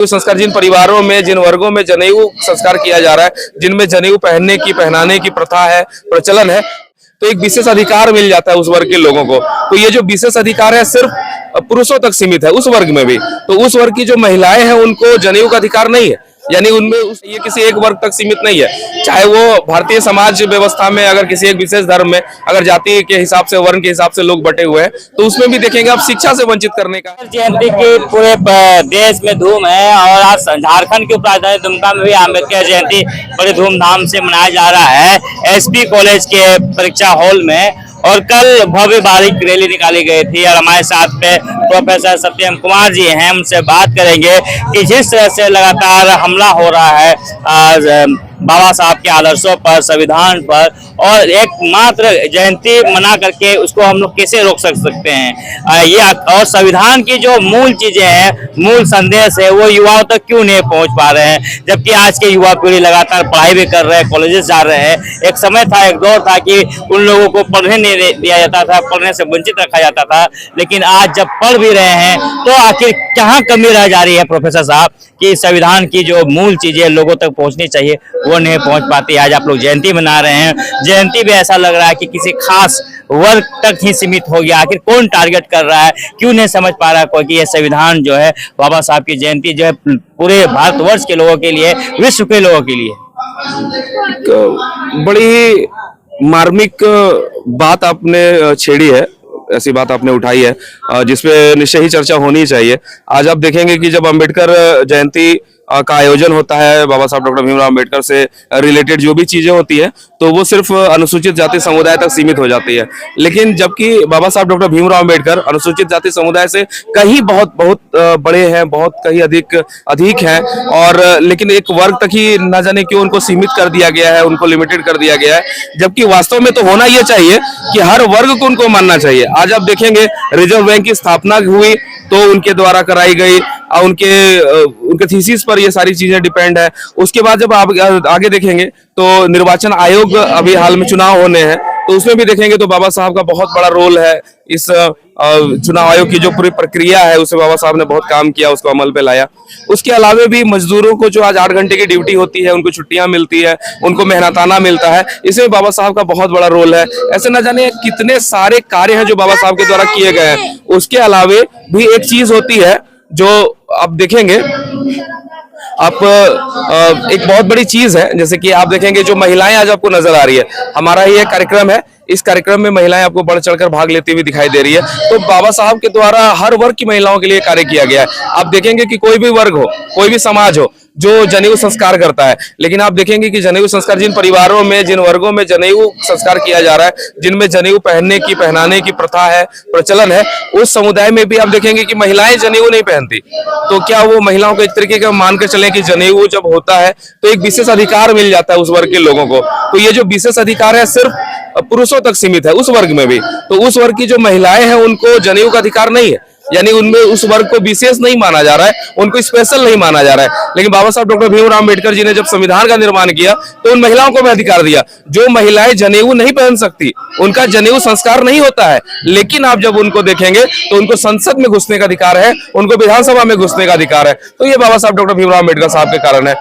संस्कार जिन परिवारों में, जिन वर्गों में जनेऊ संस्कार किया जा रहा है, जिनमें जनेऊ पहनने की, पहनाने की प्रथा है, प्रचलन है, तो एक विशेष अधिकार मिल जाता है उस वर्ग के लोगों को। तो ये जो विशेष अधिकार है सिर्फ पुरुषों तक सीमित है, उस वर्ग में भी। तो उस वर्ग की जो महिलाएं हैं उनको जनेऊ का अधिकार नहीं है, यानी उनमें ये किसी एक वर्ग तक सीमित नहीं है। चाहे वो भारतीय समाज व्यवस्था में अगर किसी एक विशेष धर्म में अगर जाति के हिसाब से, वर्ण के हिसाब से लोग बटे हुए हैं, तो उसमें भी देखेंगे आप शिक्षा से वंचित करने का। जयंती की पूरे देश में धूम है और आज झारखंड की उपराजधानी दुमका में भी अम्बेडकर जयंती बड़े धूमधाम से मनाया जा रहा है एसपी कॉलेज के परीक्षा हॉल में। और कल भव्य बारीक रैली निकाली गई थी और हमारे साथ में प्रोफेसर सत्यम कुमार जी हैं, उनसे बात करेंगे कि जिस तरह से लगातार हमला हो रहा है बाबा साहब के आदर्शों पर, संविधान पर, और एकमात्र जयंती मना करके उसको हम लोग कैसे रोक सकते हैं। ये और संविधान की जो मूल चीजें हैं, मूल संदेश है, वो युवाओं तक क्यों नहीं पहुंच पा रहे हैं, जबकि आज के युवा पीढ़ी लगातार पढ़ाई भी कर रहे हैं, कॉलेजेस जा रहे हैं। एक समय था, एक दौर था कि उन लोगों को पढ़ने नहीं दिया जाता था, पढ़ने से वंचित रखा जाता था, लेकिन आज जब पढ़ भी रहे हैं तो आखिर कहाँ कमी रह जा रही है प्रोफेसर साहब कि संविधान की जो मूल चीजें लोगों तक पहुंचनी चाहिए वो नहीं पहुंच पाती। आज आप लोग जयंती मना रहे हैं, जयंती भी ऐसा लग रहा है कि किसी खास वर्ग तक ही सीमित हो गया। आखिर कौन टारगेट कर रहा है, क्यों नहीं समझ पा रहा कोई कि ये संविधान जो है, बाबा साहब की जयंती जो है पूरे भारतवर्ष के लोगों के लिए, विश्व के लोगों के लिए। बड़ी मार्मिक बात आपने छेड़ी है, ऐसी बात आपने उठाई है जिसपे निश्चय ही चर्चा होनी चाहिए। आज आप देखेंगे कि जब अंबेडकर जयंती का आयोजन होता है, बाबा साहब डॉक्टर भीमराव अंबेडकर से रिलेटेड जो भी चीजें होती है, तो वो सिर्फ अनुसूचित जाति समुदाय तक सीमित हो जाती है। लेकिन जबकि बाबा साहब डॉक्टर भीमराव अंबेडकर अनुसूचित जाति समुदाय से कहीं बहुत बड़े हैं, बहुत कहीं अधिक हैं, और लेकिन एक वर्ग तक ही न जाने क्यों उनको सीमित कर दिया गया है, उनको लिमिटेड कर दिया गया है, जबकि वास्तव में तो होना ये चाहिए कि हर वर्ग को उनको मानना चाहिए। आज आप देखेंगे रिजर्व बैंक की स्थापना हुई तो उनके द्वारा कराई गई, उनके थीसिस पर ये सारी चीजें डिपेंड है। उसके बाद जब आप आगे देखेंगे तो निर्वाचन आयोग अभी हाल में चुनाव होने हैं, तो उसमें भी देखेंगे तो बाबा साहब का बहुत बड़ा रोल है। इस चुनाव आयोग की जो पूरी प्रक्रिया है उसमें बाबा साहब ने बहुत काम किया, उसको अमल पे लाया। उसके अलावा भी मजदूरों को जो आज 8 घंटे की ड्यूटी होती है, उनको छुट्टियां मिलती है, उनको मेहनताना मिलता है, इसमें बाबा साहब का बहुत बड़ा रोल है। ऐसे न जाने कितने सारे कार्य हैं जो बाबा साहब के द्वारा किए गए हैं। उसके अलावा भी एक चीज होती है जो आप देखेंगे, आप एक बहुत बड़ी चीज है, जैसे कि आप देखेंगे जो महिलाएं आज आपको नजर आ रही है, हमारा ये कार्यक्रम है, इस कार्यक्रम में महिलाएं आपको बढ़ चढ़कर भाग लेती हुई दिखाई दे रही है। तो बाबा साहब के द्वारा हर वर्ग की महिलाओं के लिए कार्य किया गया है। आप देखेंगे कि कोई भी वर्ग हो, कोई भी समाज हो जो जनेऊ संस्कार करता है, लेकिन आप देखेंगे कि जनेऊ संस्कार जिन परिवारों में, जिन वर्गों में जनेऊ संस्कार किया जा रहा है, जिनमें जनेऊ पहनने की, पहनाने की प्रथा है, प्रचलन है, उस समुदाय में भी आप देखेंगे कि महिलाएं जनेऊ नहीं पहनती। तो क्या वो महिलाओं को एक तरीके का मान कर चले कि जनेऊ जब होता है तो एक विशेष अधिकार मिल जाता है उस वर्ग के लोगों को। तो ये जो विशेष अधिकार है सिर्फ पुरुषों तक सीमित है, उस वर्ग में भी। तो उस वर्ग की जो महिलाएं हैं उनको जनेऊ का अधिकार नहीं है, यानी उनमें उस वर्ग को विशेष नहीं माना जा रहा है, उनको स्पेशल नहीं माना जा रहा है। लेकिन बाबा साहब डॉक्टर भीमराव अंबेडकर जी ने जब संविधान का निर्माण किया तो उन महिलाओं को भी अधिकार दिया। जो महिलाएं जनेऊ नहीं पहन सकती, उनका जनेऊ संस्कार नहीं होता है, लेकिन आप जब उनको देखेंगे तो उनको संसद में घुसने का अधिकार है, उनको विधानसभा में घुसने का अधिकार है। तो ये बाबा साहब डॉक्टर भीमराव अंबेडकर साहब के कारण है।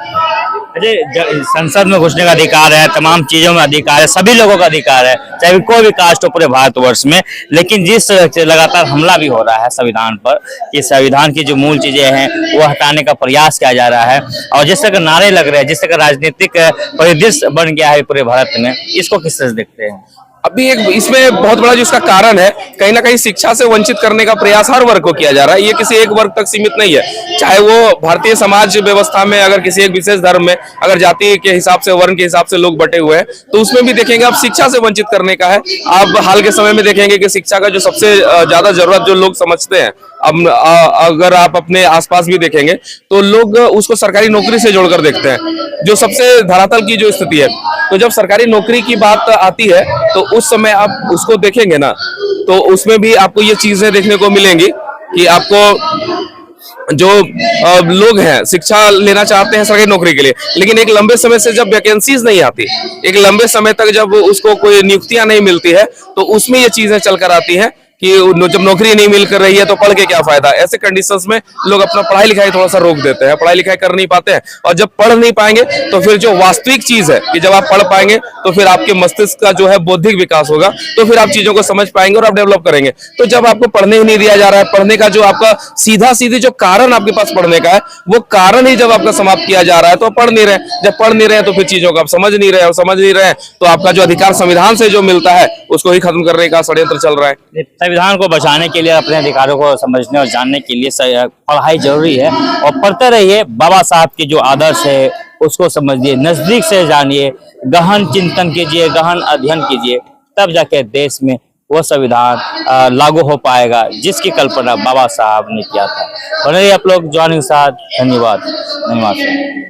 संसद में घुसने का अधिकार है, तमाम चीजों में अधिकार है, सभी लोगों का अधिकार है, चाहे कोई भी कास्ट हो पूरे भारतवर्ष में। लेकिन जिस तरह से लगातार हमला भी हो रहा है संविधान पर, कि संविधान की जो मूल चीजें हैं वो हटाने का प्रयास किया जा रहा है, और जिस तरह के नारे लग रहे हैं, जिस तरह का राजनीतिक परिदृश्य बन गया है पूरे भारत में, इसको किस तरह से देखते हैं? अभी एक इसमें बहुत बड़ा जो इसका कारण है, कहीं ना कहीं शिक्षा से वंचित करने का प्रयास हर वर्ग को किया जा रहा है। ये किसी एक वर्ग तक सीमित नहीं है। चाहे वो भारतीय समाज व्यवस्था में अगर किसी एक विशेष धर्म में अगर जाति के हिसाब से, वर्ण के हिसाब से लोग बटे हुए हैं, तो उसमें भी देखेंगे आप शिक्षा से वंचित करने का है। आप हाल के समय में देखेंगे कि शिक्षा का जो सबसे ज्यादा जरूरत जो लोग समझते हैं, अब अगर आप अपने आसपास भी देखेंगे तो लोग उसको सरकारी नौकरी से जोड़कर देखते हैं, जो सबसे धरातल की जो स्थिति है। तो जब सरकारी नौकरी की बात आती है तो उस समय आप उसको देखेंगे ना, तो उसमें भी आपको ये चीजें देखने को मिलेंगी कि आपको जो लोग हैं शिक्षा लेना चाहते हैं सरकारी नौकरी के लिए, लेकिन एक लंबे समय से जब वैकेंसीज नहीं आती, एक लंबे समय तक जब उसको कोई नियुक्तियां नहीं मिलती है, तो उसमें ये चीजें चलकर आती हैं कि जब नौकरी नहीं मिल कर रही है तो पढ़ के क्या फायदा। ऐसे कंडीशंस में लोग अपना पढ़ाई लिखाई थोड़ा सा रोक देते हैं, पढ़ाई लिखाई कर नहीं पाते हैं, और जब पढ़ नहीं पाएंगे तो फिर जो वास्तविक चीज है कि जब आप पढ़ पाएंगे तो फिर आपके मस्तिष्क का जो है बौद्धिक विकास होगा, तो फिर आप चीजों को समझ पाएंगे और आप डेवलप करेंगे। तो जब आपको पढ़ने ही नहीं दिया जा रहा है, पढ़ने का जो आपका सीधा सीधी जो कारण आपके पास पढ़ने का है, वो कारण ही जब आपका समाप्त किया जा रहा है तो आप पढ़ नहीं रहे। जब पढ़ नहीं रहे तो फिर चीजों को आप समझ नहीं रहे, और समझ नहीं रहे तो आपका जो अधिकार संविधान से जो मिलता है उसको ही खत्म करने का षड्यंत्र चल रहा है। संविधान को बचाने के लिए, अपने अधिकारों को समझने और जानने के लिए पढ़ाई जरूरी है, और पढ़ते रहिए। बाबा साहब के जो आदर्श है उसको समझिए, नजदीक से जानिए, गहन चिंतन कीजिए, गहन अध्ययन कीजिए, तब जाके देश में वो संविधान लागू हो पाएगा जिसकी कल्पना बाबा साहब ने किया था। बने रहिए आप लोग जवानी के साथ। धन्यवाद। धन्यवाद।